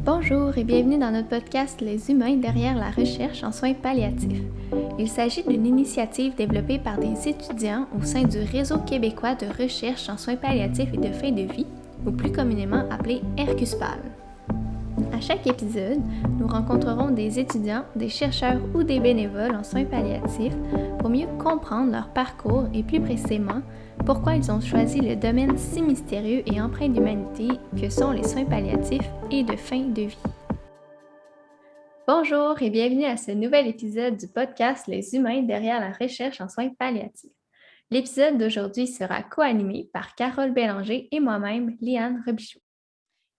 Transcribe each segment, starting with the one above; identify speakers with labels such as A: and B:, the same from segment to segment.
A: Bonjour et bienvenue dans notre podcast Les humains derrière la recherche en soins palliatifs. Il s'agit d'une initiative développée par des étudiants au sein du Réseau québécois de recherche en soins palliatifs et de fin de vie, ou plus communément appelé RQSPAL. À chaque épisode, nous rencontrerons des étudiants, des chercheurs ou des bénévoles en soins palliatifs pour mieux comprendre leur parcours et plus précisément pourquoi ils ont choisi le domaine si mystérieux et empreint d'humanité que sont les soins palliatifs et de fin de vie. Bonjour et bienvenue à ce nouvel épisode du podcast Les humains derrière la recherche en soins palliatifs. L'épisode d'aujourd'hui sera co-animé par Carole Bélanger et moi-même, Liane Robichaud.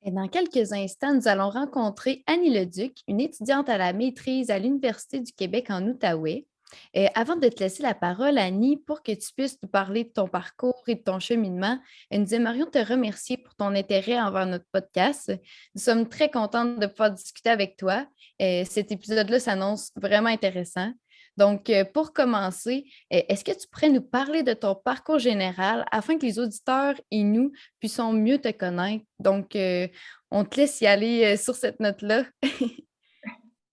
B: Et dans quelques instants, nous allons rencontrer Annie Leduc, une étudiante à la maîtrise à l'Université du Québec en Outaouais. Et avant de te laisser la parole, Annie, pour que tu puisses nous parler de ton parcours et de ton cheminement, nous aimerions te remercier pour ton intérêt envers notre podcast. Nous sommes très contentes de pouvoir discuter avec toi. Et cet épisode-là s'annonce vraiment intéressant. Donc, pour commencer, est-ce que tu pourrais nous parler de ton parcours général afin que les auditeurs et nous puissions mieux te connaître? Donc, on te laisse y aller sur cette note-là.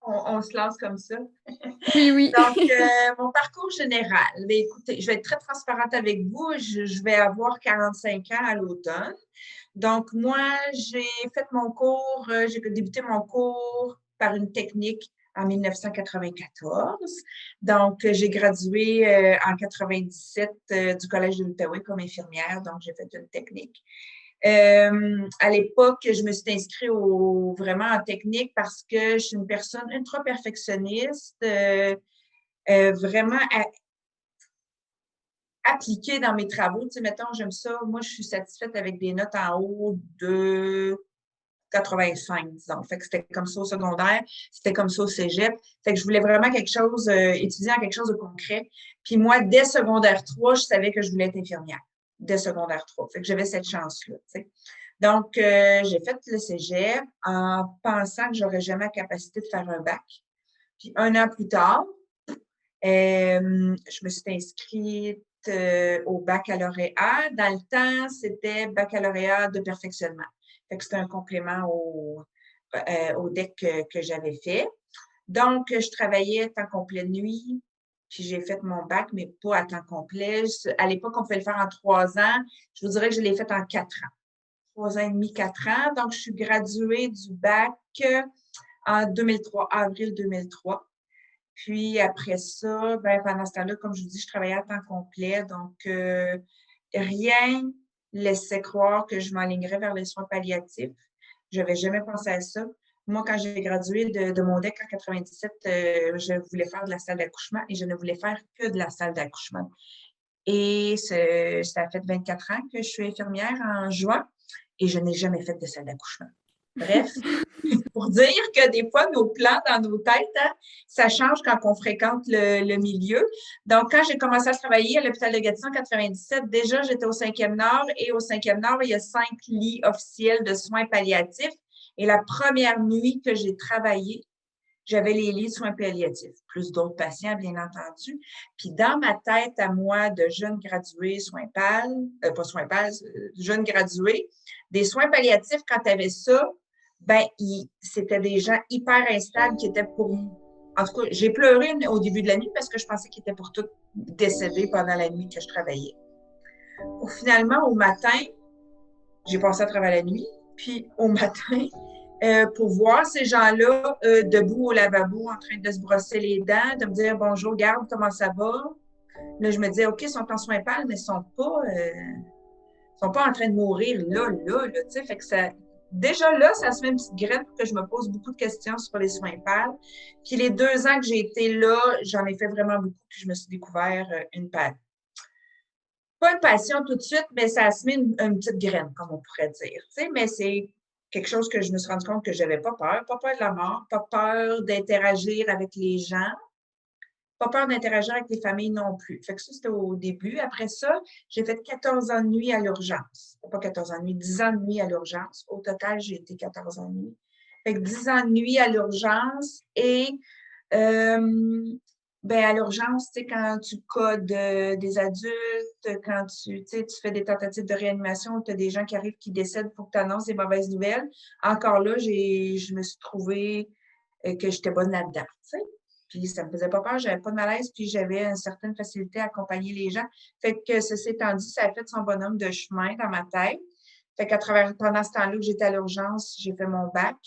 C: On se lance comme ça.
B: Oui, oui.
C: Donc, mon parcours général. Mais écoutez, je vais être très transparente avec vous. Je vais avoir 45 ans à l'automne. Donc, moi, j'ai fait mon cours, j'ai débuté mon cours par une technique en 1994. Donc, j'ai gradué en 97 du Collège de l'Outaouais comme infirmière. Donc, j'ai fait une technique. À l'époque, je me suis inscrite vraiment en technique parce que je suis une personne ultra perfectionniste, vraiment appliquée dans mes travaux. Tu sais, mettons, j'aime ça. Moi, je suis satisfaite avec des notes en haut de 85, disons. Fait que c'était comme ça au secondaire, c'était comme ça au cégep. Fait que je voulais vraiment quelque chose, étudier en quelque chose de concret. Puis moi, dès secondaire 3, je savais que je voulais être infirmière. Dès secondaire 3. Fait que j'avais cette chance-là, tu sais. Donc, j'ai fait le cégep en pensant que j'aurais jamais la capacité de faire un bac. Puis un an plus tard, je me suis inscrite au baccalauréat. Dans le temps, c'était baccalauréat de perfectionnement. Fait que c'était un complément au DEC que j'avais fait. Donc, je travaillais à temps complet de nuit, puis j'ai fait mon bac, mais pas à temps complet. À l'époque, on pouvait le faire en 3 ans. Je vous dirais que je l'ai fait en 4 ans. 3 ans et demi, 4 ans. Donc, je suis graduée du bac en 2003, avril 2003. Puis après ça, ben, pendant ce temps-là, comme je vous dis, je travaillais à temps complet. Donc, rien laissait croire que je m'alignerais vers les soins palliatifs. Je n'avais jamais pensé à ça. Moi, quand j'ai gradué de mon DEC en 97, je voulais faire de la salle d'accouchement et je ne voulais faire que de la salle d'accouchement. Et ça a fait 24 ans que je suis infirmière en juin et je n'ai jamais fait de salle d'accouchement. Bref, pour dire que des fois, nos plans dans nos têtes, hein, ça change quand on fréquente le milieu. Donc, quand j'ai commencé à travailler à l'hôpital de Gatineau en 97, déjà, j'étais au 5e Nord et au 5e Nord, il y a 5 lits officiels de soins palliatifs. Et la première nuit que j'ai travaillé, j'avais les lits de soins palliatifs, plus d'autres patients, bien entendu. Puis dans ma tête à moi de jeune graduée soins PAL, pas soins PAL, jeune graduée, des soins palliatifs, quand tu avais ça, ben, c'était des gens hyper instables qui étaient pour nous. En tout cas, j'ai pleuré au début de la nuit parce que je pensais qu'ils étaient pour tous décédés pendant la nuit que je travaillais. Pour finalement, au matin, j'ai passé à travers la nuit, puis au matin, pour voir ces gens-là debout au lavabo en train de se brosser les dents, de me dire bonjour, garde, comment ça va? Là, je me disais, OK, ils sont en soins pâles, mais ils sont pas en train de mourir là, tu sais. Fait que ça, déjà là, ça se met une petite graine pour que je me pose beaucoup de questions sur les soins pâles. Puis les 2 ans que j'ai été là, j'en ai fait vraiment beaucoup, puis je me suis découvert pas une passion tout de suite, mais ça se met une petite graine, comme on pourrait dire. Tu sais, mais c'est quelque chose que je me suis rendu compte que j'avais pas peur de la mort, pas peur d'interagir avec les gens, pas peur d'interagir avec les familles non plus. Fait que ça, c'était au début. Après ça, j'ai fait 14 ans de nuit à l'urgence. Pas 14 ans de nuit, 10 ans de nuit à l'urgence. Au total, j'ai été 14 ans de nuit. Fait que 10 ans de nuit à l'urgence et Ben, à l'urgence, tu sais, quand tu codes des adultes, quand tu fais des tentatives de réanimation, tu as des gens qui arrivent qui décèdent pour que tu annonces des mauvaises nouvelles. Encore là, je me suis trouvée que j'étais bonne là-dedans, tu sais. Puis ça me faisait pas peur, j'avais pas de malaise, puis j'avais une certaine facilité à accompagner les gens. Fait que ceci étant dit, ça a fait son bonhomme de chemin dans ma tête. Fait qu'à travers, pendant ce temps-là que j'étais à l'urgence, j'ai fait mon bac.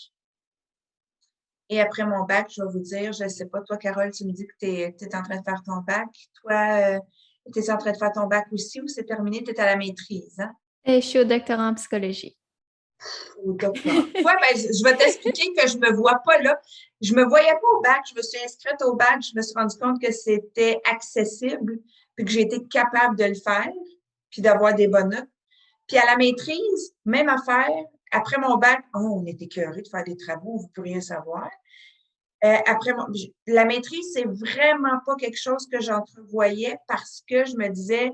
C: Et après mon bac, je vais vous dire, je ne sais pas, toi, Carole, tu me dis que tu es en train de faire ton bac. Toi, tu es en train de faire ton bac aussi ou c'est terminé? Tu es à la maîtrise, hein?
A: Je suis au doctorat en psychologie.
C: Au doctorat. Toi, ben, je vais t'expliquer que je ne me vois pas là. Je ne me voyais pas au bac. Je me suis inscrite au bac. Je me suis rendu compte que c'était accessible puis que j'ai été capable de le faire puis d'avoir des bonnes notes. Puis à la maîtrise, même affaire. Après mon bac, on était écœurés de faire des travaux, vous pourriez savoir. Après, la maîtrise, c'est vraiment pas quelque chose que j'entrevoyais parce que je me disais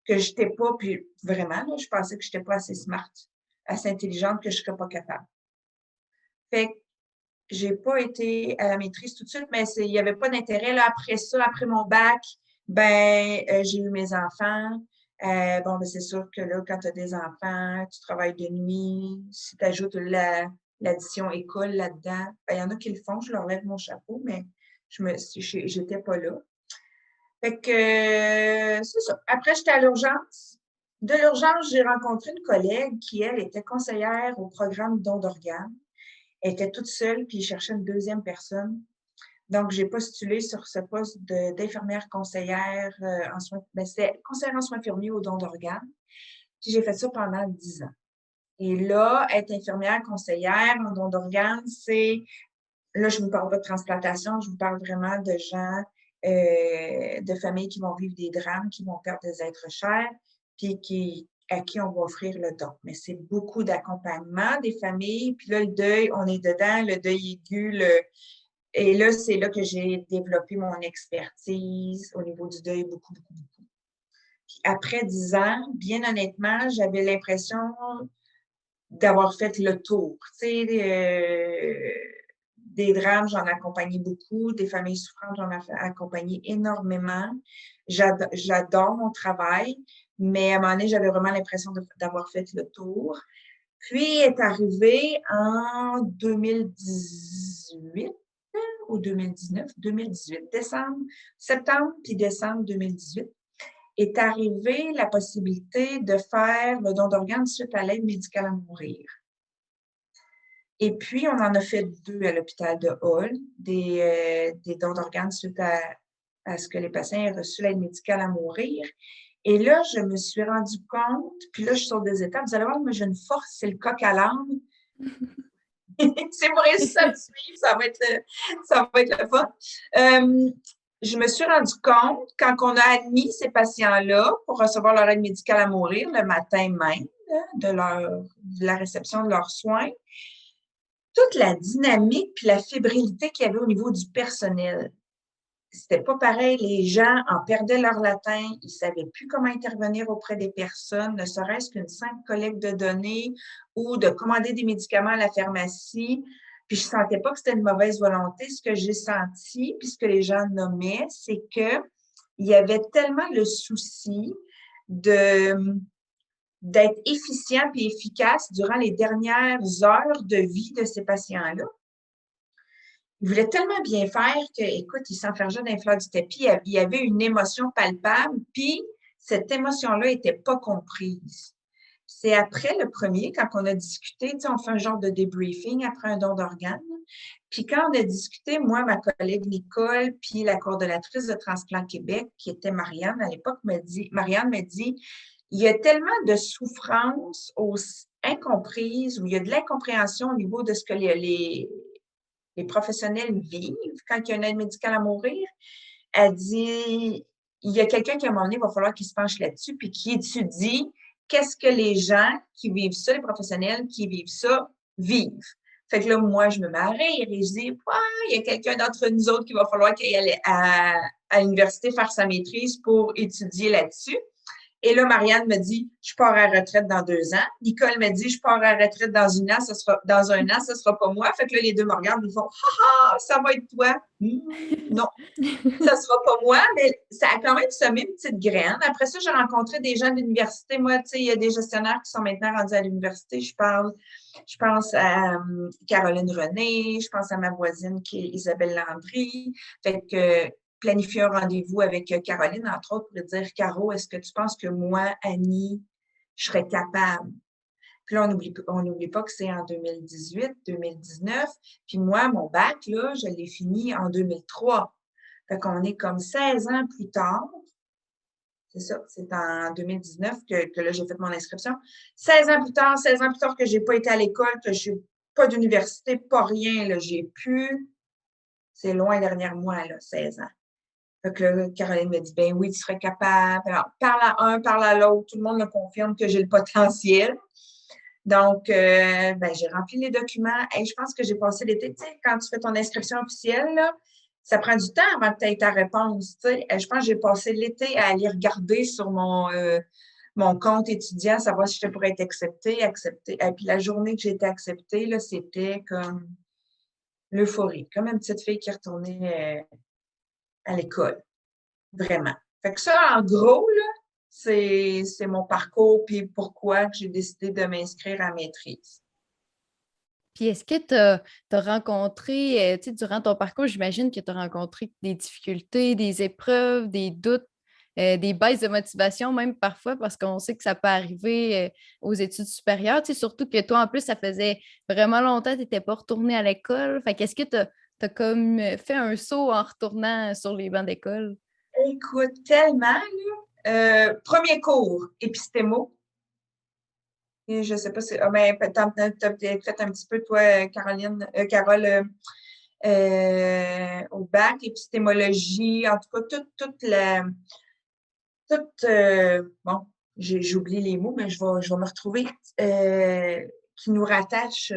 C: que je n'étais pas, puis vraiment, là, je pensais que je n'étais pas assez smart, assez intelligente, que je ne serais pas capable. Fait que j'ai pas été à la maîtrise tout de suite, mais il n'y avait pas d'intérêt. Là, après ça, après mon bac, j'ai eu mes enfants. Bon, ben, c'est sûr que là, quand tu as des enfants, tu travailles de nuit, si tu ajoutes l'addition école là-dedans, ben, il y en a qui le font, je leur lève mon chapeau, mais j'étais pas là. Fait que, c'est ça. Après, j'étais à l'urgence. De l'urgence, j'ai rencontré une collègue qui, elle, était conseillère au programme don d'organes. Elle était toute seule, puis il cherchait une deuxième personne. Donc, j'ai postulé sur ce poste d'infirmière conseillère en soins, c'était conseillère en soins infirmiers au don d'organes. Puis j'ai fait ça pendant 10 ans. Et là, être infirmière conseillère en don d'organes, là, je ne vous parle pas de transplantation, je vous parle vraiment de gens, de familles qui vont vivre des drames, qui vont perdre des êtres chers, puis à qui on va offrir le don. Mais c'est beaucoup d'accompagnement des familles. Puis là, le deuil, on est dedans, le deuil aigu, et là, c'est là que j'ai développé mon expertise au niveau du deuil, beaucoup, beaucoup, beaucoup. Puis après 10 ans, bien honnêtement, j'avais l'impression d'avoir fait le tour. Tu sais, des drames, j'en ai accompagné beaucoup. Des familles souffrantes, j'en ai accompagné énormément. J'adore mon travail, mais à un moment donné, j'avais vraiment l'impression d'avoir fait le tour. Puis est arrivé en 2018 ou 2018, septembre puis décembre 2018, est arrivée la possibilité de faire le don d'organes suite à l'aide médicale à mourir. Et puis, on en a fait 2 à l'hôpital de Hall, des dons d'organes suite à ce que les patients aient reçu l'aide médicale à mourir. Et là, je me suis rendu compte, puis là, je suis sur des étapes. Vous allez voir, moi, j'ai une force, c'est le coq à l'âne. Si vous réussissez à me suivre, ça va être le fun. Je me suis rendu compte, quand on a admis ces patients-là pour recevoir leur aide médicale à mourir le matin même de la réception de leurs soins, toute la dynamique puis la fébrilité qu'il y avait au niveau du personnel. C'était pas pareil. Les gens en perdaient leur latin. Ils savaient plus comment intervenir auprès des personnes, ne serait-ce qu'une simple collecte de données ou de commander des médicaments à la pharmacie. Puis je sentais pas que c'était une mauvaise volonté. Ce que j'ai senti, puis ce que les gens nommaient, c'est que il y avait tellement le souci d'être efficient et efficace durant les dernières heures de vie de ces patients-là. Ils voulaient tellement bien faire que, écoute, ils s'enfergeaient dans les fleurs du tapis. Il y avait une émotion palpable, puis cette émotion-là n'était pas comprise. C'est après le premier, quand on a discuté, tu sais, on fait un genre de débriefing après un don d'organes. Puis quand on a discuté, moi, ma collègue Nicole, puis la coordonnatrice de Transplant Québec, qui était Marianne à l'époque, Marianne m'a dit, il y a tellement de souffrances incomprises, ou il y a de l'incompréhension au niveau de ce que les professionnels vivent quand il y a une aide médicale à mourir. Elle dit, il y a quelqu'un qui, à un moment donné, il va falloir qu'il se penche là-dessus puis qui étudie qu'est-ce que les gens qui vivent ça, les professionnels qui vivent ça, vivent. Fait que là, moi, je me mets à rire et je dis, il y a quelqu'un d'entre nous autres qui va falloir qu'il aille à l'université faire sa maîtrise pour étudier là-dessus. Et là, Marianne me dit, je pars à la retraite dans 2 ans. Nicole me dit, je pars à la retraite dans un an, ce sera pas moi. Fait que là, les deux me regardent, ils font, ah, ça va être toi. Non, ça sera pas moi, mais ça a quand même semé une petite graine. Après ça, j'ai rencontré des gens de l'université. Moi, tu sais, il y a des gestionnaires qui sont maintenant rendus à l'université. Je pense à Caroline René, je pense à ma voisine qui est Isabelle Landry. Fait que planifier un rendez-vous avec Caroline, entre autres, pour lui dire, Caro, est-ce que tu penses que moi, Annie, je serais capable? Puis là, on n'oublie pas que c'est en 2018, 2019. Puis moi, mon bac, là, je l'ai fini en 2003. Fait qu'on est comme 16 ans plus tard. C'est ça, c'est en 2019 que là, j'ai fait mon inscription. 16 ans plus tard, 16 ans plus tard que j'ai pas été à l'école, que je n'ai pas d'université, pas rien, là, j'ai pu. C'est loin derrière moi, là, 16 ans. Fait que là, Caroline me dit, ben oui, tu serais capable. Alors, parle à un, parle à l'autre. Tout le monde me confirme que j'ai le potentiel. Donc, ben, j'ai rempli les documents. Et je pense que j'ai passé l'été, tu sais, quand tu fais ton inscription officielle, là, ça prend du temps avant que tu aies ta réponse. Tu sais. Je pense que j'ai passé l'été à aller regarder sur mon compte étudiant, savoir si je pourrais être acceptée. Et puis la journée que j'ai été acceptée, là, c'était comme l'euphorie, comme une petite fille qui retournait à l'école. Vraiment. Fait que ça, en gros, là, c'est mon parcours, puis pourquoi j'ai décidé de m'inscrire à maîtrise.
B: Puis est-ce que tu as rencontré, tu sais, durant ton parcours, j'imagine que tu as rencontré des difficultés, des épreuves, des doutes, des baisses de motivation, même parfois, parce qu'on sait que ça peut arriver aux études supérieures. Tu sais, surtout que toi, en plus, ça faisait vraiment longtemps que tu n'étais pas retourné à l'école. Fait qu'est-ce que tu as comme fait un saut en retournant sur les bancs d'école?
C: Écoute, tellement, là. Premier cours, épistémo. Et je ne sais pas si. Ah, ben, t'as peut-être fait un petit peu, toi, Carole, au bac, épistémologie, en tout cas, bon, j'oublie les mots, mais je vais me retrouver, qui nous rattache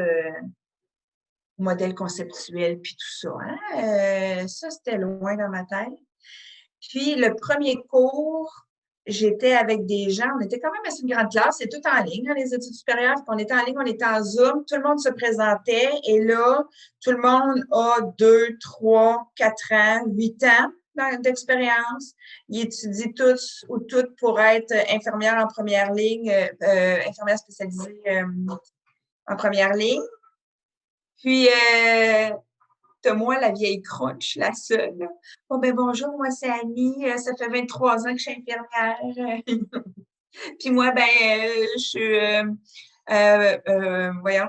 C: au modèle conceptuel, puis tout ça. Hein? Ça, c'était loin dans ma tête. Puis, le premier cours, j'étais avec des gens, on était quand même assez une grande classe, c'est tout en ligne, hein, les études supérieures, puis on était en ligne, on était en Zoom, tout le monde se présentait, et là, tout le monde a 2, 3, 4 ans, 8 ans d'expérience. Ils étudient tous ou toutes pour être infirmières en première ligne, infirmières spécialisées en première ligne. Puis, moi, la vieille crunch, la seule. Bon, ben bonjour, moi, c'est Annie. Ça fait 23 ans que je suis infirmière. Puis moi, ben, je suis, voyons,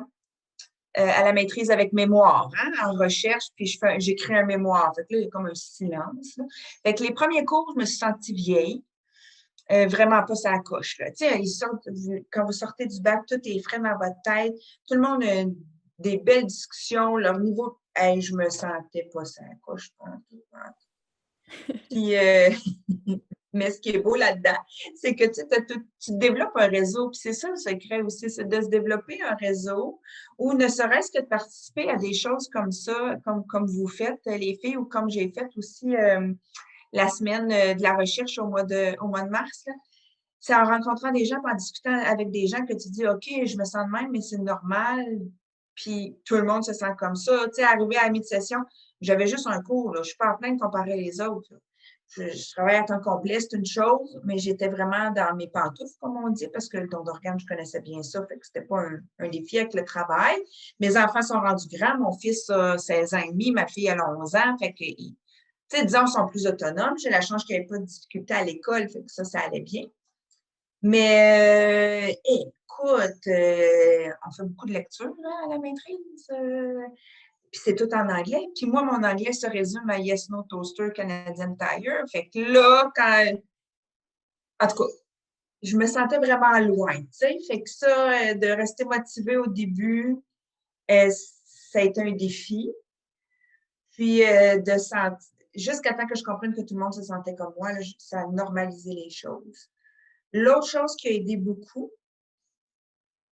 C: à la maîtrise avec mémoire, hein, en recherche, puis j'écris un mémoire. Fait que là, il y a comme un silence. Là. Fait que les premiers cours, je me suis sentie vieille. Vraiment pas ça coche. Là. Tu sais, quand vous sortez du bac, tout est frais dans votre tête. Tout le monde a des belles discussions. Leur niveau, hey, je me sentais pas ça coche. Puis, mais ce qui est beau là-dedans, c'est que tu développes un réseau. Puis c'est ça le secret aussi, c'est de se développer un réseau ou ne serait-ce que de participer à des choses comme ça, comme vous faites, les filles, ou comme j'ai fait aussi la semaine de la recherche au mois de mars. Là. C'est en rencontrant des gens, en discutant avec des gens que tu dis, OK, je me sens de même, mais c'est normal. Puis tout le monde se sent comme ça. Tu sais, arrivé à la mi-session, j'avais juste un cours, là. Je suis pas en train de comparer les autres. Là. Je travaille à temps complet, c'est une chose, mais j'étais vraiment dans mes pantoufles, comme on dit, parce que le don d'organes, je connaissais bien ça, fait que c'était pas un défi avec le travail. Mes enfants sont rendus grands, mon fils a 16 ans et demi, ma fille a 11 ans, fait que, tu sais, disons, ils sont plus autonomes. J'ai la chance qu'il n'y avait pas de difficulté à l'école, fait que ça allait bien. Mais écoute, on fait beaucoup de lecture là, à la maîtrise. Puis c'est tout en anglais. Puis moi, mon anglais se résume à Yes, No, Toaster, Canadian Tire. Fait que là, en tout cas, je me sentais vraiment loin, tu sais. Fait que ça, de rester motivée au début, ça a été un défi. Puis jusqu'à temps que je comprenne que tout le monde se sentait comme moi, là, ça a normalisé les choses. L'autre chose qui a aidé beaucoup,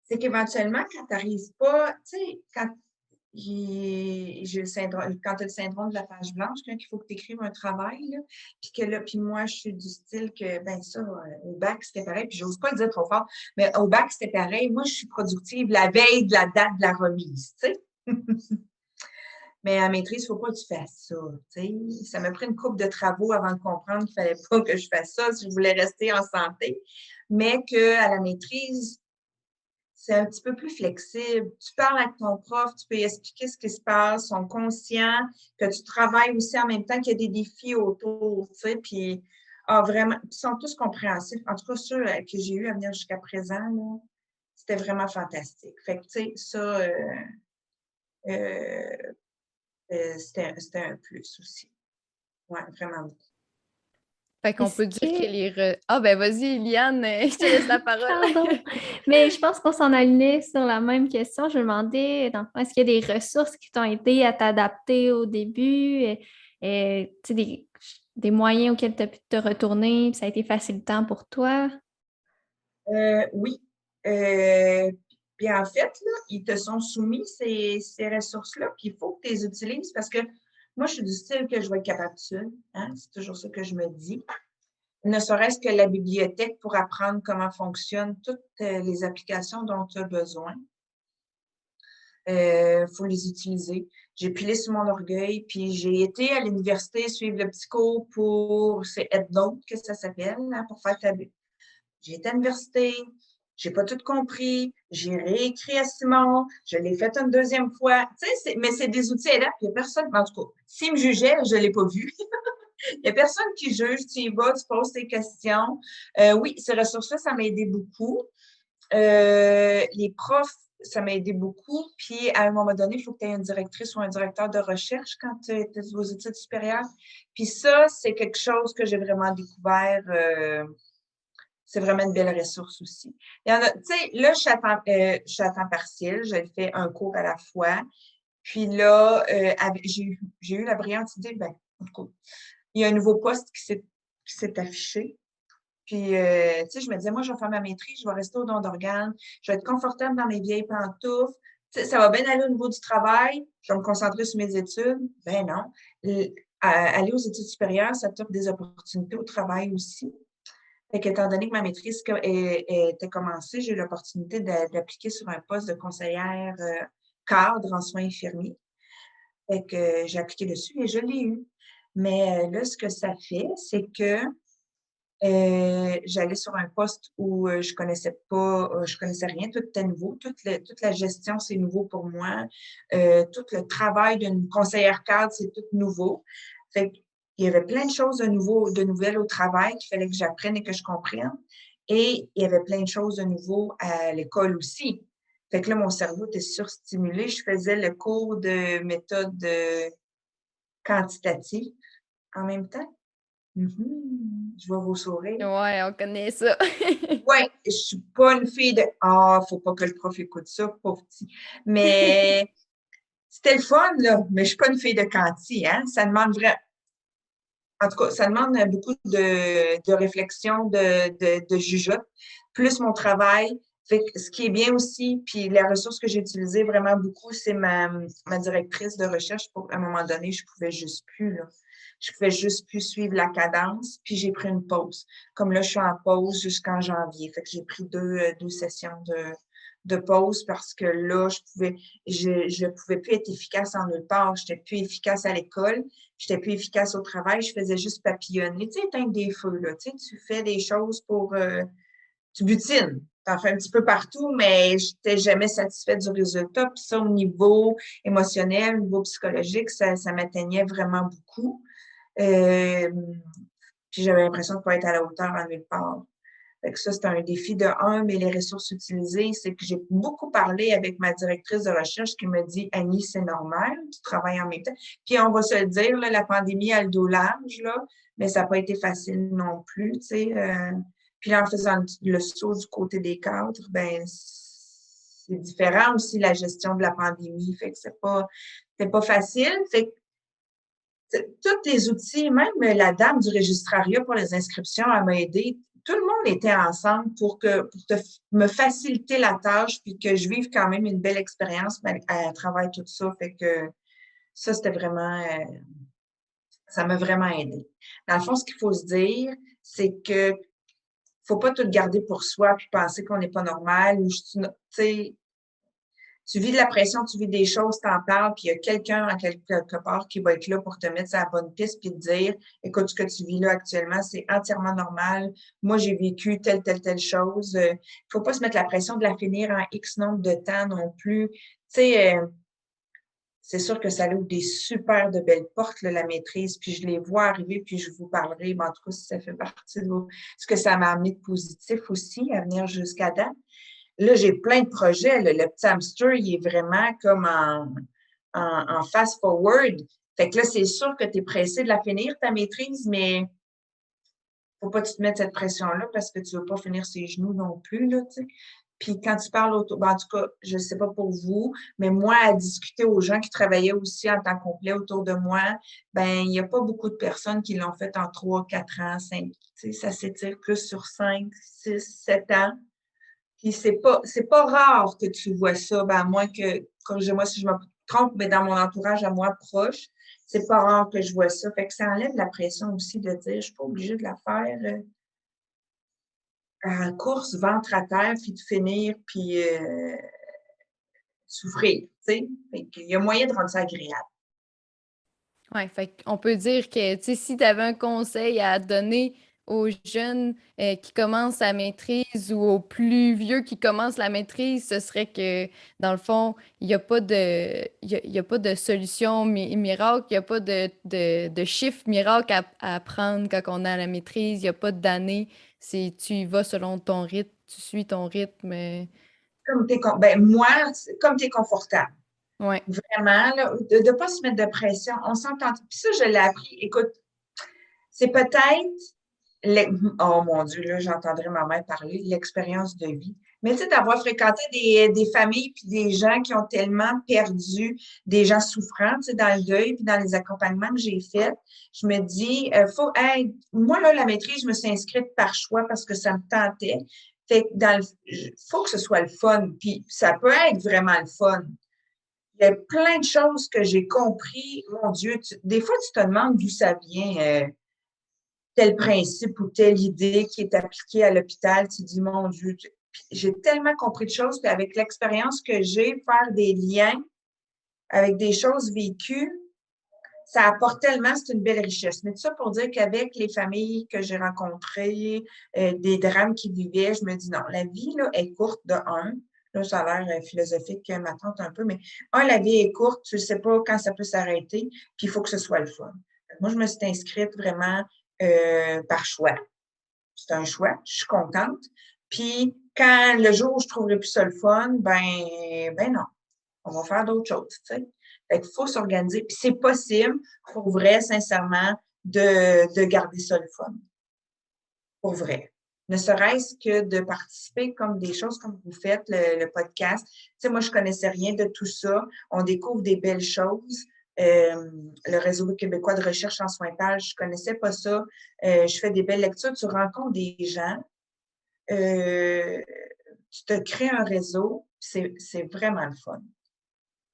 C: c'est qu'éventuellement, quand tu n'arrives pas, tu sais, quand j'ai le syndrome, quand tu as le syndrome de la page blanche, quand il faut que tu écrives un travail, là, puis moi, je suis du style que, ben ça, au bac, c'était pareil, puis j'ose pas le dire trop fort, mais au bac, c'était pareil. Moi, je suis productive la veille de la date de la remise, tu sais. Mais à maîtrise, il ne faut pas que tu fasses ça, tu sais. Ça m'a pris une couple de travaux avant de comprendre qu'il ne fallait pas que je fasse ça si je voulais rester en santé, mais qu'à la maîtrise, c'est un petit peu plus flexible. Tu parles avec ton prof, tu peux expliquer ce qui se passe, ils sont conscients que tu travailles aussi en même temps qu'il y a des défis autour, tu sais, puis vraiment, ils sont tous compréhensifs. En tout cas, ceux que j'ai eu à venir jusqu'à présent, là, c'était vraiment fantastique. Fait que, tu sais, ça, euh, c'était un plus aussi. Oui, vraiment beaucoup.
B: Fait qu'on
A: Est-ce
B: peut dire que
A: que...
B: Ah, ben vas-y, Eliane, je te laisse la parole.
A: Pardon. Mais je pense qu'on s'en alignait sur la même question. Je me demandais, dans le fond, est-ce qu'il y a des ressources qui t'ont aidé à t'adapter au début? Tu sais, des moyens auxquels tu as pu te retourner, puis ça a été facilitant pour toi?
C: Oui. Euh, Puis en fait, là, ils te sont soumis ces ressources-là, puis il faut que tu les utilises parce que moi, je suis du style que je vais être capable de ça. Hein? C'est toujours ça que je me dis. Ne serait-ce que la bibliothèque pour apprendre comment fonctionnent toutes les applications dont tu as besoin. Faut les utiliser. J'ai pilé sur mon orgueil, puis j'ai été à l'université suivre le petit cours pour, c'est EndNote que ça s'appelle, hein, pour faire ta, j'ai été à l'université, j'ai pas tout compris, j'ai réécrit à Simon, je l'ai fait une deuxième fois. Tu sais, mais c'est des outils aidants, puis il n'y a personne, en tout cas, s'il me jugeait, je ne l'ai pas vu. Il n'y a personne qui juge, tu y vas, tu poses tes questions. Oui, ces ressources-là, ça m'a aidé beaucoup. Les profs, ça m'a aidé beaucoup. Puis, à un moment donné, il faut que tu aies une directrice ou un directeur de recherche quand tu es aux études supérieures. Puis ça, c'est quelque chose que j'ai vraiment découvert. C'est vraiment une belle ressource aussi. Il y en a, tu sais, là, je suis à temps partiel, j'ai fait un cours à la fois. Puis là, j'ai eu la brillante idée, ben, en tout cas, il y a un nouveau poste qui s'est affiché. Puis, tu sais, je me disais, moi, je vais faire ma maîtrise, je vais rester au don d'organes, je vais être confortable dans mes vieilles pantoufles. Tu sais, ça va bien aller au niveau du travail, je vais me concentrer sur mes études. Ben non. Aller aux études supérieures, ça t'offre des opportunités au travail aussi. Fait qu'étant donné que ma maîtrise était commencée, j'ai eu l'opportunité d'appliquer sur un poste de conseillère cadre en soins infirmiers. Fait que j'ai appliqué dessus et je l'ai eu. Mais là, ce que ça fait, c'est que j'allais sur un poste où je connaissais pas, je connaissais rien, tout était nouveau, toute la gestion, c'est nouveau pour moi. Tout le travail d'une conseillère cadre, c'est tout nouveau. Fait qu'il y avait plein de choses de nouvelles au travail qu'il fallait que j'apprenne et que je comprenne. Et il y avait plein de choses de nouveau à l'école aussi. Fait que là, mon cerveau était surstimulé. Je faisais le cours de méthode quantitative en même temps. Je vois vos sourires.
B: Ouais, on connaît ça.
C: Oui, je suis pas une fille de Ah, faut pas que le prof écoute ça, pauvre petit. Mais c'était le fun, là. Mais je suis pas une fille de quanti, hein. Ça demande vraiment. En tout cas, ça demande beaucoup de réflexion, de jugeote, plus mon travail. Fait que ce qui est bien aussi, puis la ressource que j'ai utilisée vraiment beaucoup, c'est ma directrice de recherche. À un moment donné, je pouvais juste plus, là. Je pouvais juste plus suivre la cadence, puis j'ai pris une pause. Comme là, je suis en pause jusqu'en janvier. Fait que j'ai pris deux sessions de pause parce que là, je pouvais plus être efficace en nulle part. Je n'étais plus efficace à l'école, je n'étais plus efficace au travail, je faisais juste papillonner. Tu sais, éteindre des feux, là. Tu sais, tu fais des choses pour... tu butines. Tu en fais un petit peu partout, mais je n'étais jamais satisfaite du résultat. Puis ça, au niveau émotionnel, au niveau psychologique, ça m'atteignait vraiment beaucoup. Puis j'avais l'impression de ne pas être à la hauteur en nulle part. Fait que ça, c'est un défi de un, mais les ressources utilisées, c'est que j'ai beaucoup parlé avec ma directrice de recherche qui me dit Annie, c'est normal, tu travailles en même temps. Puis on va se le dire, là, la pandémie a le dos large, là, mais ça n'a pas été facile non plus, tu sais. Puis là, en faisant le saut du côté des cadres, ben c'est différent aussi la gestion de la pandémie. Fait que c'est pas facile. Fait que tous les outils, même la dame du registrariat pour les inscriptions, elle m'a aidé. tout le monde était ensemble pour me faciliter la tâche puis que je vive quand même une belle expérience à travers tout ça. Fait que ça, c'était vraiment, ça m'a vraiment aidé. Dans le fond, ce qu'il faut se dire, c'est que faut pas tout garder pour soi puis penser qu'on n'est pas normal ou tu sais, tu vis de la pression, tu vis des choses, t'en parles, puis il y a quelqu'un quelque part qui va être là pour te mettre sur la bonne piste puis te dire, écoute, ce que tu vis là actuellement, c'est entièrement normal. Moi, j'ai vécu telle chose. Faut pas se mettre la pression de la finir en X nombre de temps non plus. Tu sais, c'est sûr que ça ouvre des super de belles portes, là, la maîtrise, puis je les vois arriver, puis je vous parlerai, mais en tout cas, si ça fait partie de ce que ça m'a amené de positif aussi à venir jusqu'à date. Là, j'ai plein de projets. Là. Le petit hamster, il est vraiment comme en fast-forward. Fait que là, c'est sûr que tu es pressé de la finir, ta maîtrise, mais faut pas que tu te mettre cette pression-là parce que tu veux pas finir ses genoux non plus, là, tu sais. Puis quand tu parles autour, ben, en tout cas, je ne sais pas pour vous, mais moi, à discuter aux gens qui travaillaient aussi en temps complet autour de moi, ben il n'y a pas beaucoup de personnes qui l'ont fait en 3, 4 ans, 5. Tu sais, ça s'étire plus sur 5, 6, 7 ans. Puis c'est pas rare que tu vois ça, ben à moins que, comme moi, si je me trompe, mais dans mon entourage à moi proche, c'est pas rare que je vois ça. Fait que ça enlève la pression aussi de dire, je suis pas obligée de la faire en course, ventre à terre, puis de finir, puis souffrir, tu sais. Fait qu'il y a moyen de rendre ça agréable.
B: Oui, fait qu'on peut dire que, tu sais, si tu avais un conseil à donner aux jeunes qui commencent la maîtrise ou aux plus vieux qui commencent la maîtrise, ce serait que, dans le fond, il n'y a pas de, il y a pas de solution miracle, il n'y a pas de chiffre miracle à prendre quand on a la maîtrise, il n'y a pas d'année. C'est, tu y vas selon ton rythme, tu suis ton rythme.
C: Moi, comme tu es confortable.
B: Ouais.
C: Vraiment, là, de ne pas se mettre de pression. On s'entend. Puis ça, je l'ai appris. Écoute, c'est peut-être, oh mon Dieu, là, j'entendrai ma mère parler, l'expérience de vie. Mais tu sais, d'avoir fréquenté des familles puis des gens qui ont tellement perdu, des gens souffrants, tu sais, dans le deuil puis dans les accompagnements que j'ai faits, je me dis, moi, là, la maîtrise, je me suis inscrite par choix parce que ça me tentait. Fait que faut que ce soit le fun. Puis ça peut être vraiment le fun. Il y a plein de choses que j'ai compris. Mon Dieu, des fois, tu te demandes d'où ça vient, tel principe ou telle idée qui est appliquée à l'hôpital. Tu te dis, mon Dieu, j'ai tellement compris de choses. Puis avec l'expérience que j'ai, faire des liens avec des choses vécues, ça apporte tellement, c'est une belle richesse. Mais tout ça pour dire qu'avec les familles que j'ai rencontrées, des drames qu'ils vivaient, je me dis non, la vie là, est courte de un. Là, ça a l'air philosophique, ma tante un peu, mais la vie est courte, tu ne sais pas quand ça peut s'arrêter, puis il faut que ce soit le fun. Moi, je me suis inscrite vraiment par choix. C'est un choix, je suis contente. Puis, quand le jour où je trouverai plus ça le fun, ben non, on va faire d'autres choses, tu sais. Fait qu'il faut s'organiser. Puis c'est possible, pour vrai, sincèrement, de garder ça le fun. Pour vrai. Ne serait-ce que de participer comme des choses comme vous faites, le podcast. Tu sais, moi, je connaissais rien de tout ça. On découvre des belles choses. Le Réseau québécois de recherche en soins PAL, je connaissais pas ça. Je fais des belles lectures. Tu rencontres des gens. Tu te crées un réseau. C'est vraiment le fun.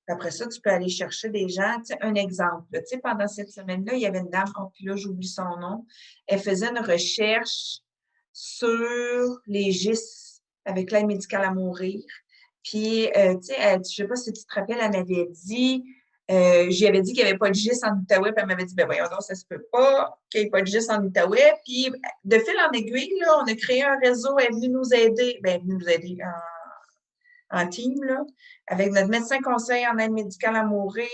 C: Après ça, tu peux aller chercher des gens. Tu sais, un exemple, tu sais, pendant cette semaine-là, il y avait une dame, puis là, j'oublie son nom. Elle faisait une recherche sur les GIS avec l'aide médicale à mourir. Puis, tu sais, je ne sais pas si tu te rappelles, elle m'avait dit, j'y avais dit qu'il n'y avait pas de GIS en Outaouais, puis elle m'avait dit, ben voyons donc, ça se peut pas qu'il n'y ait pas de GIS en Outaouais. Puis, de fil en aiguille, là, on a créé un réseau, elle est venue nous aider, ben, elle est venue nous aider en team, là, avec notre médecin conseil en aide médicale à mourir.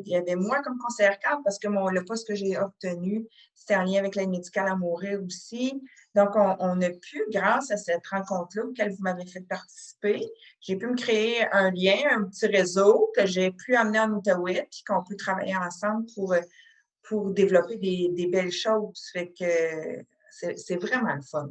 C: Il y avait moi comme conseillère cadre parce que le poste que j'ai obtenu, c'était en lien avec l'aide médicale à mourir aussi. Donc, on a pu, grâce à cette rencontre-là auquel vous m'avez fait participer, j'ai pu me créer un lien, un petit réseau que j'ai pu amener en Outaouais, puis qu'on peut travailler ensemble pour développer des belles choses. Fait que c'est vraiment le fun.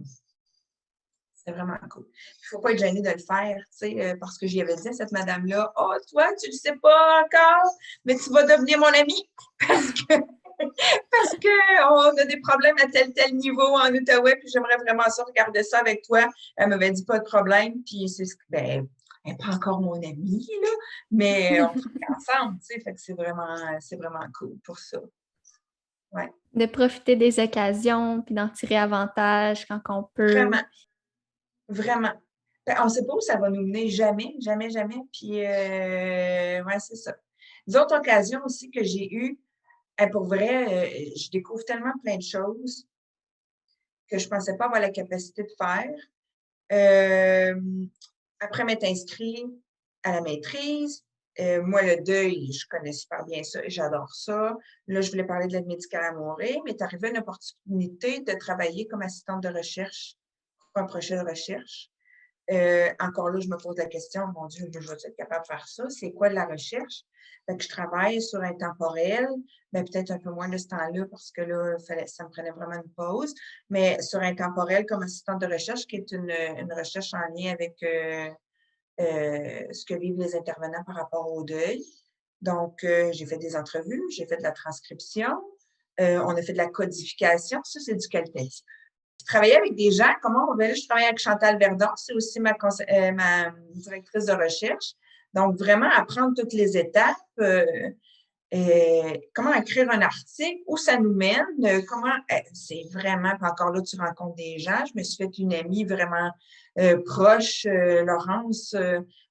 C: C'est vraiment cool. Il ne faut pas être gêné de le faire, tu sais, parce que j'y avais dit à cette madame-là, « Oh, toi, tu ne le sais pas encore, mais tu vas devenir mon amie. » Parce que parce qu'on a des problèmes à tel niveau en Outaouais, puis j'aimerais vraiment ça, regarder ça avec toi. Elle m'avait dit pas de problème, puis ben, elle n'est pas encore mon amie, là, mais on travaille ensemble, tu sais, fait que c'est vraiment cool pour ça. Ouais,
A: De profiter des occasions, puis d'en tirer avantage quand on peut.
C: vraiment, vraiment. Ben, on ne sait pas où ça va nous mener, jamais, jamais, jamais, puis ouais, c'est ça. D'autres occasions aussi que j'ai eues, pour vrai, je découvre tellement plein de choses que je ne pensais pas avoir la capacité de faire. Après m'être inscrit à la maîtrise, moi, le deuil, je connais super bien ça et j'adore ça. Là, je voulais parler de l'aide médicale à mourir, mais est arrivée une opportunité de travailler comme assistante de recherche pour un projet de recherche. Encore là, je me pose la question, mon Dieu, je vais être capable de faire ça? C'est quoi de la recherche? Fait que je travaille sur intemporel, mais peut-être un peu moins de ce temps-là parce que là, ça me prenait vraiment une pause. Mais sur intemporel comme assistante de recherche, qui est une recherche en lien avec ce que vivent les intervenants par rapport au deuil. Donc, j'ai fait des entrevues, j'ai fait de la transcription, on a fait de la codification, ça, c'est du qualitatif. Je travaillais avec des gens, comment on va là, je travaille avec Chantal Verdon, c'est aussi ma directrice de recherche. Donc, vraiment apprendre toutes les étapes, comment écrire un article, où ça nous mène, c'est vraiment, puis encore là, tu rencontres des gens. Je me suis fait une amie vraiment proche, Laurence.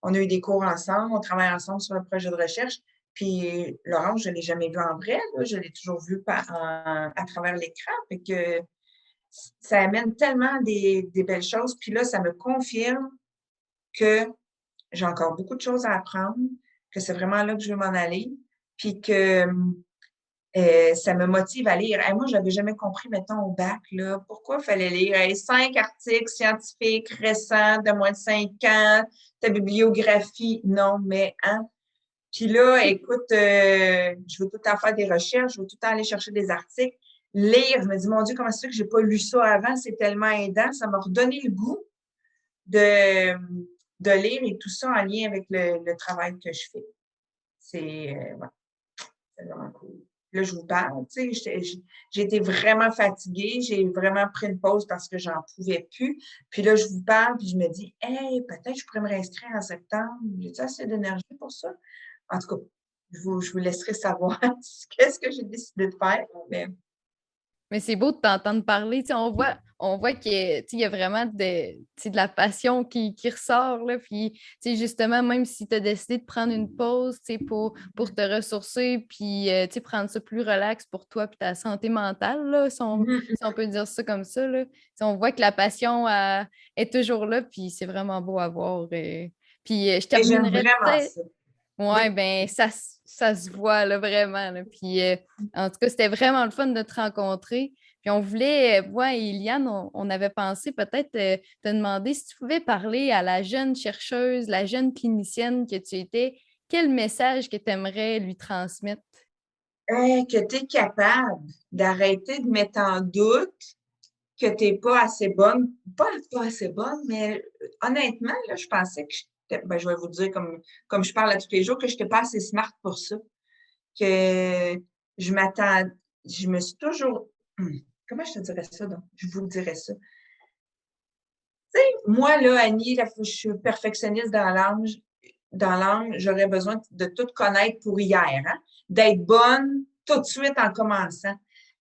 C: On a eu des cours ensemble, on travaille ensemble sur le projet de recherche. Puis Laurence, je ne l'ai jamais vue en vrai, là, je l'ai toujours vue à travers l'écran. Fait que ça amène tellement des belles choses. Puis là, ça me confirme que j'ai encore beaucoup de choses à apprendre, que c'est vraiment là que je veux m'en aller, puis que ça me motive à lire. Moi, je n'avais jamais compris, mettons, au bac, là, pourquoi il fallait lire 5 articles scientifiques récents de moins de 5 ans, ta bibliographie. Non, mais, hein? Puis là, écoute, je veux tout le temps faire des recherches, je veux tout le temps aller chercher des articles, lire. Je me dis, mon Dieu, comment c'est que je n'ai pas lu ça avant? C'est tellement aidant. Ça m'a redonné le goût de, de lire et tout ça en lien avec le travail que je fais. Ouais, c'est vraiment cool. Là, je vous parle, tu sais, j'ai été vraiment fatiguée, j'ai vraiment pris une pause parce que j'en pouvais plus. Puis là, je vous parle, puis je me dis, hey, peut-être je pourrais me réinscrire en septembre. J'ai-tu assez d'énergie pour ça? En tout cas, je vous laisserai savoir qu'est-ce que j'ai décidé de faire.
B: Mais c'est beau de t'entendre parler. Tu sais, on voit qu'il y a vraiment de la passion qui ressort. Là, puis, tu sais, justement, même si tu as décidé de prendre une pause tu sais, pour te ressourcer, puis tu sais, prendre ça plus relax pour toi et ta santé mentale, là, si on peut dire ça comme ça. Là. Tu sais, on voit que la passion est toujours là, puis c'est vraiment beau à voir. Puis je
C: Et j'aime
B: terminerais
C: vraiment
B: peut-être.
C: ça.
B: Ouais,
C: Oui.
B: ben ça se voit là, vraiment. Là. Puis en tout cas, c'était vraiment le fun de te rencontrer. Puis on voulait, moi et Iliane, on avait pensé peut-être te demander si tu pouvais parler à la jeune chercheuse, la jeune clinicienne que tu étais, quel message que tu aimerais lui transmettre?
C: Que tu es capable d'arrêter de mettre en doute que tu n'es pas assez bonne. Pas assez bonne, mais honnêtement, là, je pensais que je vais vous dire comme je parle à tous les jours, que je n'étais pas assez smart pour ça. Que je me suis toujours. Comment je te dirais ça, donc? Je vous le dirais ça. Tu sais, moi, là, Annie, je suis perfectionniste dans l'âme, j'aurais besoin de tout connaître pour hier, hein? D'être bonne tout de suite en commençant.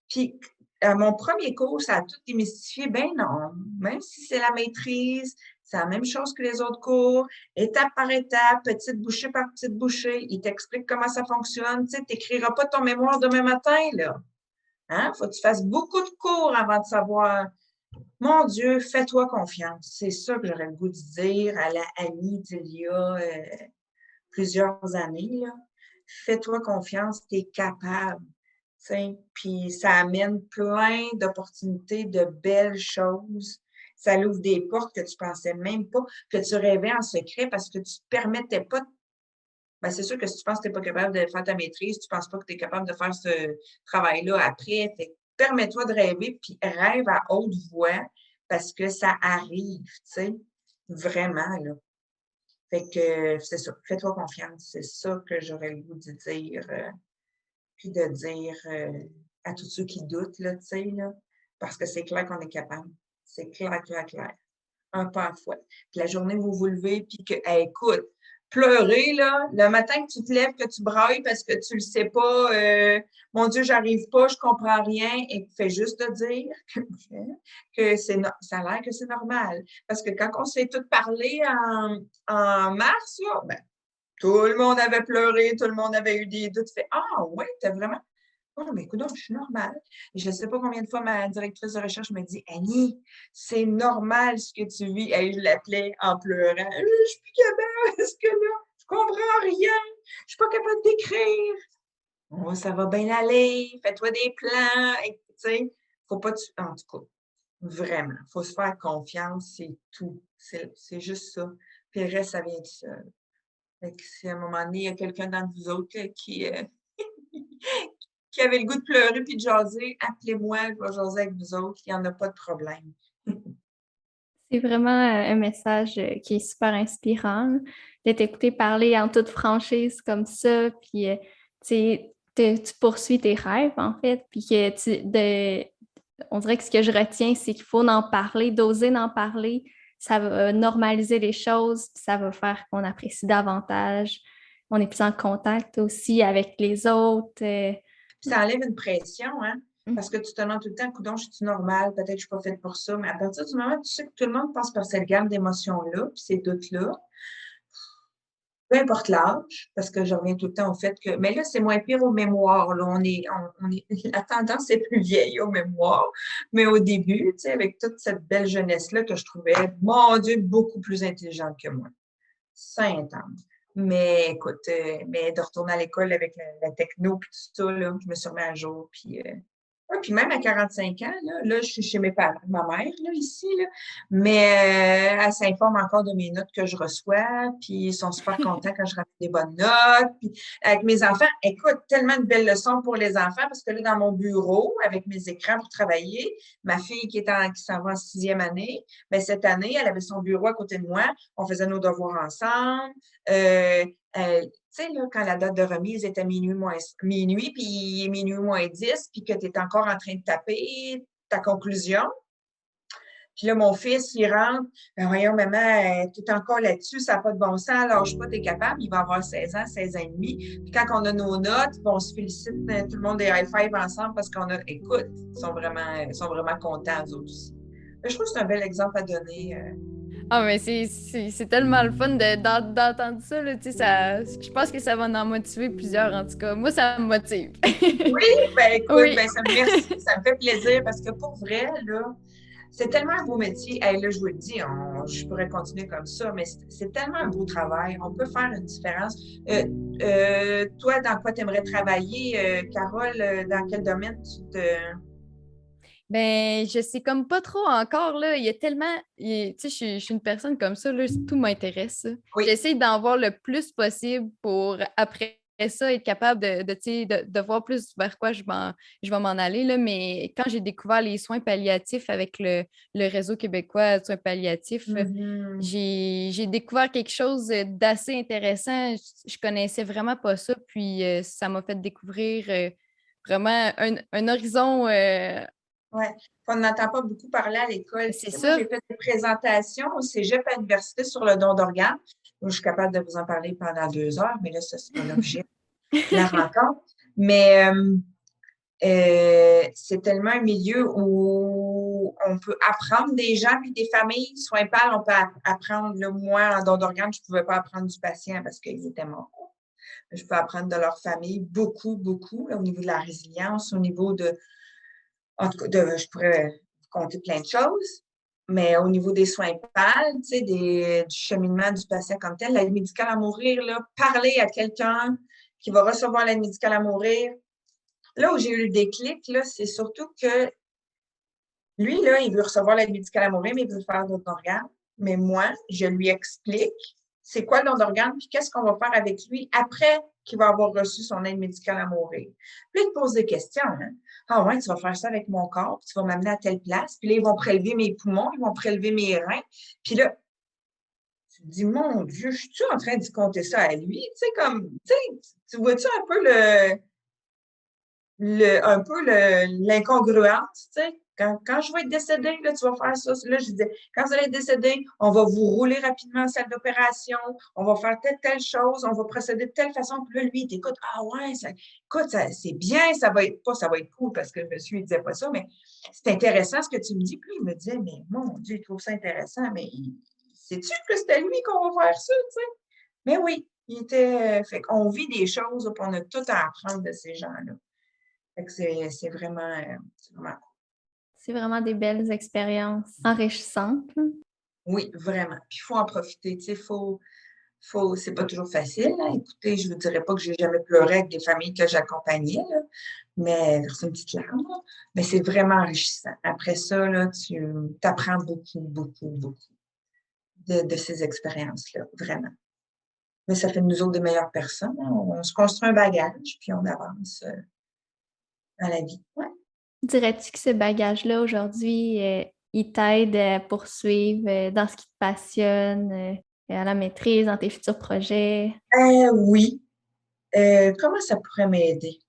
C: Puis, à mon premier cours, ça a tout démystifié. Ben non, même si c'est la maîtrise, c'est la même chose que les autres cours, étape par étape, petite bouchée par petite bouchée. Il t'explique comment ça fonctionne. Tu sais, n'écriras pas ton mémoire demain matin, là. Hein? Faut que tu fasses beaucoup de cours avant de savoir. Mon Dieu, fais-toi confiance. C'est ça que j'aurais le goût de dire à la Annie d'il y a plusieurs années, là. Fais-toi confiance, tu es capable. T'sais. Puis ça amène plein d'opportunités, de belles choses. Ça ouvre des portes que tu pensais même pas, que tu rêvais en secret parce que tu ne te permettais pas. Ben, c'est sûr que si tu penses que tu n'es pas capable de faire ta maîtrise, tu ne penses pas que tu es capable de faire ce travail-là après. Fait que permets-toi de rêver, puis rêve à haute voix parce que ça arrive, tu sais, vraiment, là. Fait que c'est ça, fais-toi confiance. C'est ça que j'aurais le goût de dire, puis de dire à tous ceux qui doutent, là, tu sais, là, parce que c'est clair qu'on est capable. C'est clair, clair, clair. Un pas à la fois. Puis la journée où vous vous levez, puis que, hey, écoute, pleurer, là, le matin que tu te lèves, que tu brailles parce que tu le sais pas, mon Dieu, j'arrive pas, je comprends rien, et fais juste te dire que ça a l'air que c'est normal. Parce que quand on s'est tous parlé en mars, là, ben, tout le monde avait pleuré, tout le monde avait eu des doutes. Fait, ah, ouais, t'as vraiment. Oh, mais écoute, je suis normale. Et je ne sais pas combien de fois ma directrice de recherche me dit Annie, c'est normal ce que tu vis. Et je l'appelais en pleurant. Je suis plus capable, parce que là, je comprends rien. Je suis pas capable d'écrire. Oh, ça va bien aller. Fais-toi des plans. Et, tu sais, faut pas. En tout cas, vraiment, il faut se faire confiance, c'est tout. C'est juste ça. Puis le reste, ça vient tout seul. Fait que si à un moment donné, il y a quelqu'un d'entre vous autres là, qui avait le goût de pleurer puis de jaser, appelez-moi, je vais jaser avec vous autres, il n'y en a pas de problème.
A: C'est vraiment un message qui est super inspirant, de t'écouter parler en toute franchise comme ça, puis tu sais, tu poursuis tes rêves, en fait, puis que on dirait que ce que je retiens, c'est qu'il faut en parler, d'oser en parler. Ça va normaliser les choses, puis ça va faire qu'on apprécie davantage. On est plus en contact aussi avec les autres.
C: Puis ça enlève une pression, hein? Parce que tu te demandes tout le temps, coudonc, je suis normale, peut-être que je ne suis pas faite pour ça, mais à partir du moment où tu sais que tout le monde passe par cette gamme d'émotions-là, puis ces doutes-là, peu importe l'âge, parce que je reviens tout le temps au fait que, mais là, c'est moins pire aux mémoires, là, la tendance est plus vieille aux mémoires, mais au début, tu sais, avec toute cette belle jeunesse-là que je trouvais, mon Dieu, beaucoup plus intelligente que moi. Saint-Anne. Mais écoute, mais de retourner à l'école avec la techno puis tout ça, là, je me suis remis à jour. Puis, ouais, puis même à 45 ans, là, je suis chez mes parents, ma mère, là, ici, là, mais elle s'informe encore de mes notes que je reçois, puis ils sont super contents quand je ramène des bonnes notes. Puis avec mes enfants, écoute, tellement de belles leçons pour les enfants, parce que là, dans mon bureau, avec mes écrans pour travailler, ma fille qui s'en va en 6e année, bien, cette année, elle avait son bureau à côté de moi, on faisait nos devoirs ensemble. Tu sais, là, quand la date de remise est à minuit, puis il est minuit moins 10, puis que tu es encore en train de taper ta conclusion. Puis là, mon fils, il rentre. Ben voyons, maman, tu es encore là-dessus, ça n'a pas de bon sens, lâche pas, tu es capable. Il va avoir 16 ans, 16 ans et demi. Puis quand on a nos notes, on se félicite, tout le monde des high five ensemble parce qu'on a. Écoute, ils sont vraiment contents, eux autres aussi. Je trouve que c'est un bel exemple à donner.
B: Ah, mais c'est tellement le fun d'entendre ça, là, tu sais, je pense que ça va en motiver plusieurs, en tout cas. Moi, ça me motive.
C: Oui, ben écoute,
B: Oui.
C: ben, merci, ça me fait plaisir parce que pour vrai, là, c'est tellement un beau métier. Hey, là, je vous le dis, je pourrais continuer comme ça, mais c'est tellement un beau travail. On peut faire une différence. Toi, dans quoi tu aimerais travailler? Carole, dans quel domaine tu te.
B: Ben, je sais comme pas trop encore, là. Il y a tellement. Tu sais, je suis une personne comme ça, là, tout m'intéresse, ça.
C: Oui.
B: J'essaie d'en voir le plus possible pour, après ça, être capable tu sais, de voir plus vers quoi je vais m'en aller, là. Mais quand j'ai découvert les soins palliatifs avec le Réseau québécois de soins palliatifs,
C: Mhm.
B: j'ai découvert quelque chose d'assez intéressant. Je connaissais vraiment pas ça, puis ça m'a fait découvrir vraiment un horizon.
C: Ouais. On n'entend pas beaucoup parler à l'école. Tu
B: C'est
C: sais, moi,
B: ça.
C: j'ai fait des présentations au cégep à l'université sur le don d'organes. Donc, je suis capable de vous en parler pendant 2 heures, mais là, ça, c'est pas l'objet de la rencontre. Mais c'est tellement un milieu où on peut apprendre des gens puis des familles. Soins pâles, on peut apprendre. Là, moi, en don d'organes, je ne pouvais pas apprendre du patient parce qu'ils étaient morts. Je peux apprendre de leur famille beaucoup, beaucoup, là, au niveau de la résilience, au niveau de. En tout cas, je pourrais compter plein de choses. Mais au niveau des soins pâles, tu sais, du cheminement du patient comme tel, l'aide médicale à mourir, là, parler à quelqu'un qui va recevoir l'aide médicale à mourir. Là où j'ai eu le déclic, là, c'est surtout que lui, là, il veut recevoir l'aide médicale à mourir, mais il veut faire d'autres organes. Mais moi, je lui explique c'est quoi le don d'organes, puis qu'est-ce qu'on va faire avec lui après qu'il va avoir reçu son aide médicale à mourir. Puis il te pose des questions. Hein? Ah ouais, tu vas faire ça avec mon corps, puis tu vas m'amener à telle place, puis là, ils vont prélever mes poumons, ils vont prélever mes reins. Puis là, tu te dis, mon Dieu, je suis-tu en train de compter ça à lui? Tu sais, comme, tu sais, tu vois-tu un peu un peu l'incongruence, tu sais. Quand je vais être décédée, là, tu vas faire ça. Là, je disais, quand vous allez être décédé, on va vous rouler rapidement en salle d'opération, on va faire telle chose, on va procéder de telle façon. Puis là, lui, il t'écoute, ah ouais, écoute, c'est bien, ça va être cool parce que monsieur, il disait pas ça, mais c'est intéressant ce que tu me dis. Puis il me disait, mais mon Dieu, il trouve ça intéressant, mais sais-tu que c'était lui qu'on va faire ça, tu sais? Mais oui, fait qu'on vit des choses, puis on a tout à apprendre de ces gens-là. Fait que c'est vraiment cool.
A: C'est vraiment des belles expériences enrichissantes, là.
C: Oui, vraiment. Puis il faut en profiter, tu sais, c'est pas toujours facile, hein. Écoutez, je vous dirais pas que j'ai jamais pleuré avec des familles que j'accompagnais, là, mais versé une petite larme, là. Mais c'est vraiment enrichissant. Après ça, là, tu apprends beaucoup, beaucoup, beaucoup de ces expériences-là, vraiment. Mais ça fait de nous autres des meilleures personnes, hein. On se construit un bagage, puis on avance, dans la vie. Ouais.
A: Dirais-tu que ce bagage-là, aujourd'hui, il t'aide à poursuivre dans ce qui te passionne, à la maîtrise, dans tes futurs projets?
C: Oui. Comment ça pourrait m'aider?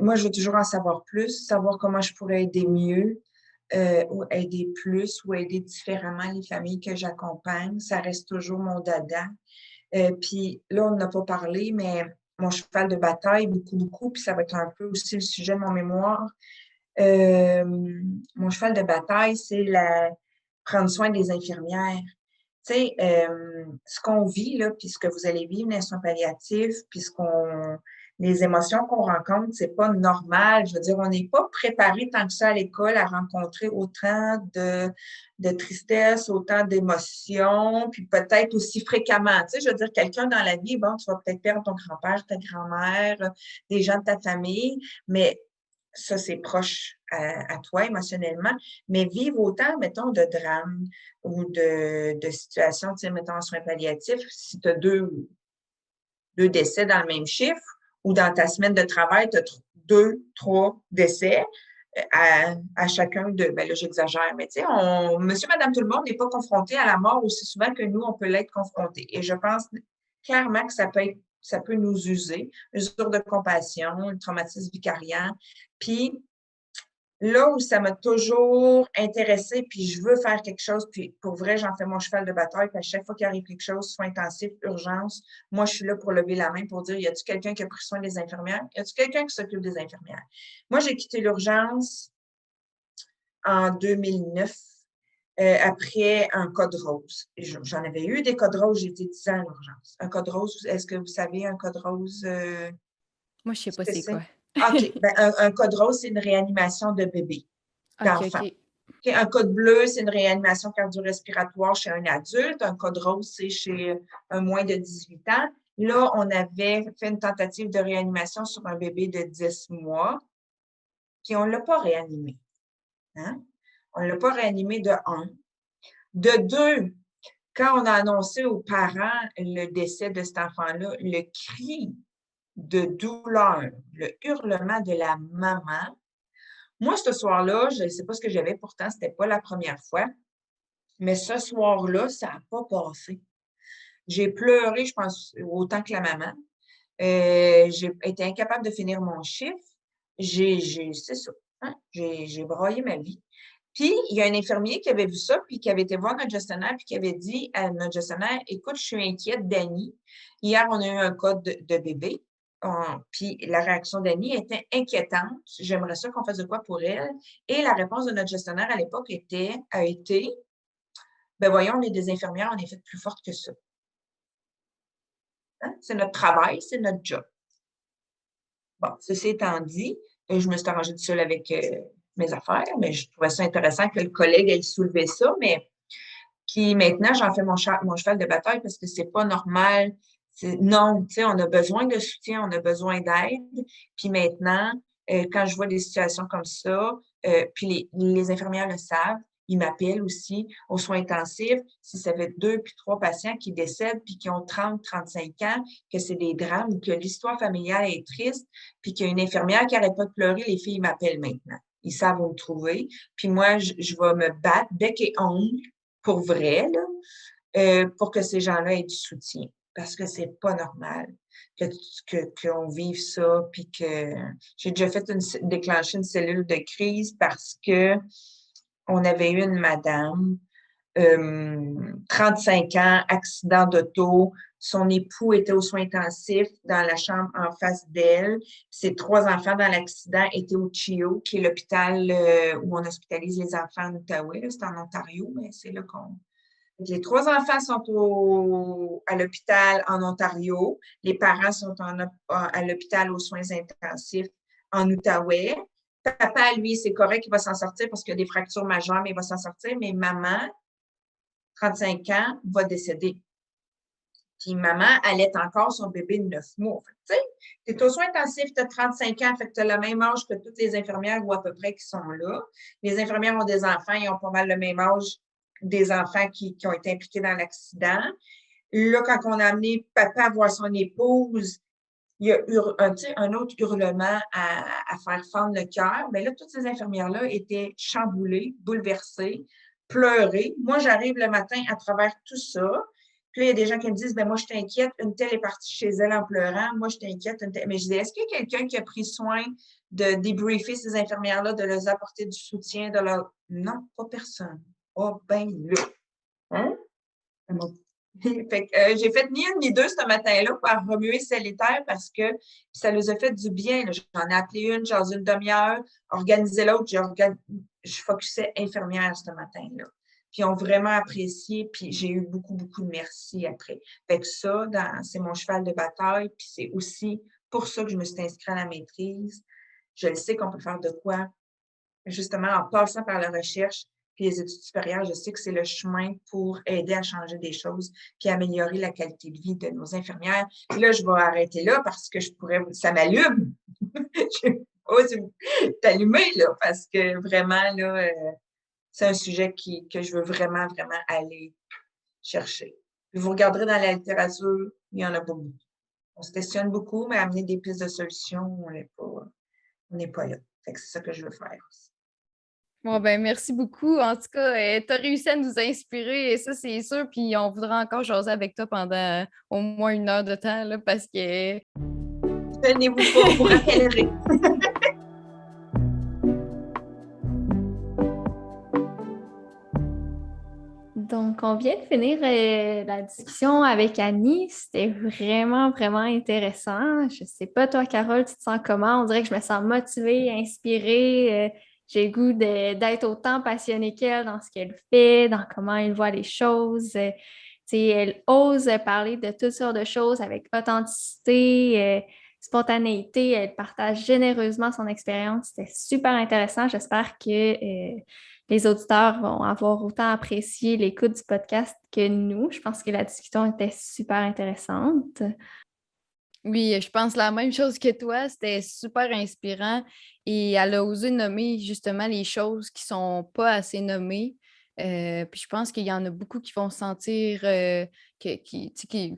C: Moi, je veux toujours en savoir plus, savoir comment je pourrais aider mieux, ou aider plus ou aider différemment les familles que j'accompagne. Ça reste toujours mon dada. Puis là, on n'a pas parlé, mais mon cheval de bataille, beaucoup, beaucoup, puis ça va être un peu aussi le sujet de mon mémoire. Mon cheval de bataille, c'est prendre soin des infirmières. Tu sais, ce qu'on vit, là, puis ce que vous allez vivre dans les soins palliatifs, puis les émotions qu'on rencontre, c'est pas normal. Je veux dire, on n'est pas préparé tant que ça à l'école à rencontrer autant de tristesse, autant d'émotions, puis peut-être aussi fréquemment. Tu sais, je veux dire, quelqu'un dans la vie, bon, tu vas peut-être perdre ton grand-père, ta grand-mère, des gens de ta famille, mais ça, c'est proche à toi émotionnellement, mais vivre autant, mettons, de drames ou de situations, tu sais, mettons, en soins palliatifs, si tu as deux décès dans le même chiffre, ou dans ta semaine de travail, tu as 2, 3 décès à chacun de, ben là, j'exagère, mais tu sais, monsieur, madame, tout le monde n'est pas confronté à la mort aussi souvent que nous, on peut l'être confronté. Et je pense clairement que ça peut nous user, usure de compassion, le traumatisme vicariant. Puis, là où ça m'a toujours intéressée, puis je veux faire quelque chose, puis pour vrai, j'en fais mon cheval de bataille, puis à chaque fois qu'il arrive quelque chose, soins intensifs, urgence, moi, je suis là pour lever la main pour dire, y a-t-il quelqu'un qui a pris soin des infirmières? Y a-t-il quelqu'un qui s'occupe des infirmières? Moi, j'ai quitté l'urgence en 2009, après un code rose. J'en avais eu des codes roses, j'ai été 10 ans à l'urgence. Un code rose, est-ce que vous savez un code rose,
B: Moi, je sais
C: ce
B: pas
C: que
B: c'est
C: c'est?
B: quoi.
C: OK, ben, un code rose, c'est une réanimation de bébé,
B: OK,
C: d'enfant.
B: OK.
C: OK, un code bleu, c'est une réanimation cardio-respiratoire chez un adulte. Un code rose, c'est chez un moins de 18 ans. Là, on avait fait une tentative de réanimation sur un bébé de 10 mois, puis on ne l'a pas réanimé. Hein? On ne l'a pas réanimé de un. De deux, quand on a annoncé aux parents le décès de cet enfant-là, le cri de douleur, le hurlement de la maman, moi, ce soir-là, je ne sais pas ce que j'avais, pourtant, ce n'était pas la première fois, mais ce soir-là, ça n'a pas passé. J'ai pleuré, je pense, autant que la maman. J'ai été incapable de finir mon chiffre. C'est ça, hein, j'ai broyé ma vie. Puis, il y a un infirmier qui avait vu ça, puis qui avait été voir notre gestionnaire, puis qui avait dit à notre gestionnaire, écoute, je suis inquiète d'Annie. Hier, on a eu un cas de bébé. Puis la réaction d'Annie était inquiétante. J'aimerais ça qu'on fasse de quoi pour elle. Et la réponse de notre gestionnaire à l'époque a été, ben voyons, on est des infirmières, on est fait plus fortes que ça. Hein? C'est notre travail, c'est notre job. Bon, ceci étant dit, je me suis arrangée toute seule avec mes affaires, mais je trouvais ça intéressant que le collègue ait soulevé ça, mais puis maintenant, j'en fais mon cheval de bataille parce que c'est pas normal. Non, tu sais, on a besoin de soutien, on a besoin d'aide. Puis maintenant, quand je vois des situations comme ça, puis les infirmières le savent, ils m'appellent aussi aux soins intensifs. Si ça fait 2 puis 3 patients qui décèdent puis qui ont 30, 35 ans, que c'est des drames ou que l'histoire familiale est triste, puis qu'il y a une infirmière qui n'arrête pas de pleurer, les filles m'appellent maintenant. Ils savent où me trouver. Puis moi, je vais me battre bec et ongles pour vrai, là, pour que ces gens-là aient du soutien, parce que c'est pas normal. qu'on vive ça, puis que j'ai déjà fait déclencher une cellule de crise parce que on avait eu une madame, 35 ans, accident d'auto, son époux était aux soins intensifs dans la chambre en face d'elle. Ses 3 enfants dans l'accident étaient au CHIO, qui est l'hôpital où on hospitalise les enfants en Outaouais. C'est en Ontario, mais c'est là qu'on... Les 3 enfants sont à l'hôpital en Ontario. Les parents sont à l'hôpital aux soins intensifs en Outaouais. Papa, lui, c'est correct, il va s'en sortir parce qu'il y a des fractures majeures, mais il va s'en sortir. Mais maman, 35 ans, va décéder. Puis maman allait encore son bébé de 9 mois. Tu sais, tu es aux soins intensifs, tu as 35 ans, fait que tu as le même âge que toutes les infirmières ou à peu près qui sont là. Les infirmières ont des enfants, ils ont pas mal le même âge des enfants qui ont été impliqués dans l'accident. Là, quand on a amené papa voir son épouse, il y a eu un autre hurlement à faire fendre le cœur. Mais là, toutes ces infirmières-là étaient chamboulées, bouleversées, pleurées. Moi, j'arrive le matin à travers tout ça. Puis là, il y a des gens qui me disent, moi, je t'inquiète, une telle est partie chez elle en pleurant. Moi, je t'inquiète. Mais je dis, est-ce qu'il y a quelqu'un qui a pris soin de débriefer ces infirmières-là, de leur apporter du soutien, de leur... Non, pas personne. Oh, ben là. Hein? Fait que, j'ai fait ni une ni deux ce matin-là pour remuer solitaire parce que ça nous a fait du bien. Là. J'en ai appelé une, j'en ai une demi-heure, organisé l'autre, je focusais infirmière ce matin-là. Puis ils ont vraiment apprécié, puis j'ai eu beaucoup, beaucoup de merci après. Fait que ça, c'est mon cheval de bataille, puis c'est aussi pour ça que je me suis inscrite à la maîtrise. Je le sais qu'on peut faire de quoi, justement, en passant par la recherche, puis les études supérieures, je sais que c'est le chemin pour aider à changer des choses puis améliorer la qualité de vie de nos infirmières. Puis là, je vais arrêter là parce que ça m'allume. Je vais pas t'allumer, là, parce que vraiment, là, c'est un sujet que je veux vraiment, vraiment aller chercher. Puis vous regarderez dans la littérature, il y en a pas beaucoup. On se questionne beaucoup, mais amener des pistes de solutions, on n'est pas là. Fait que c'est ça que je veux faire aussi.
B: Bon, ben merci beaucoup. En tout cas, tu as réussi à nous inspirer, et ça, c'est sûr. Puis on voudra encore jaser avec toi pendant au moins 1 heure de temps, là, parce que...
C: Tenez-vous pas, vous rappellerez.
A: Donc, on vient de finir la discussion avec Annie. C'était vraiment, vraiment intéressant. Je ne sais pas, toi, Carole, tu te sens comment? On dirait que je me sens motivée, inspirée. J'ai le goût d'être autant passionnée qu'elle dans ce qu'elle fait, dans comment elle voit les choses. Elle ose parler de toutes sortes de choses avec authenticité, spontanéité. Elle partage généreusement son expérience. C'était super intéressant. J'espère que les auditeurs vont avoir autant apprécié l'écoute du podcast que nous. Je pense que la discussion était super intéressante.
B: Oui, je pense la même chose que toi. C'était super inspirant et elle a osé nommer justement les choses qui sont pas assez nommées. Puis je pense qu'il y en a beaucoup qui vont sentir que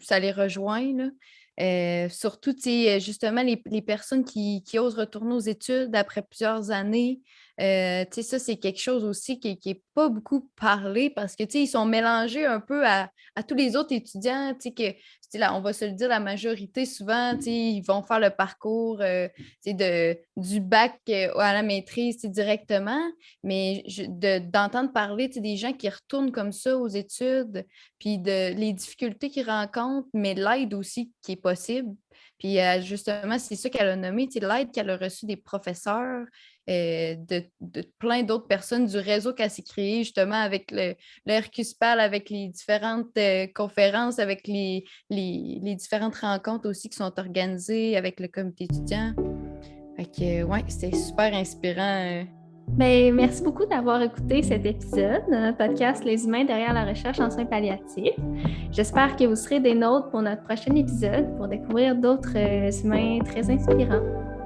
B: ça les rejoint, là. Surtout, justement, les personnes qui osent retourner aux études après plusieurs années. Ça, c'est quelque chose aussi qui n'est pas beaucoup parlé parce que ils sont mélangés un peu à tous les autres étudiants, que là, on va se le dire, la majorité, souvent, ils vont faire le parcours du bac à la maîtrise directement, mais d'entendre parler des gens qui retournent comme ça aux études, puis les difficultés qu'ils rencontrent, mais l'aide aussi qui est possible. Puis justement, c'est ça qu'elle a nommé, l'aide qu'elle a reçue des professeurs, de plein d'autres personnes du réseau qu'elle s'est créé justement avec le RQSPAL, avec les différentes conférences, avec les différentes rencontres aussi qui sont organisées avec le comité étudiant. Fait que, ouais, c'était super inspirant.
A: Bien, merci beaucoup d'avoir écouté cet épisode de notre podcast Les humains derrière la recherche en soins palliatifs. J'espère que vous serez des nôtres pour notre prochain épisode pour découvrir d'autres humains très inspirants.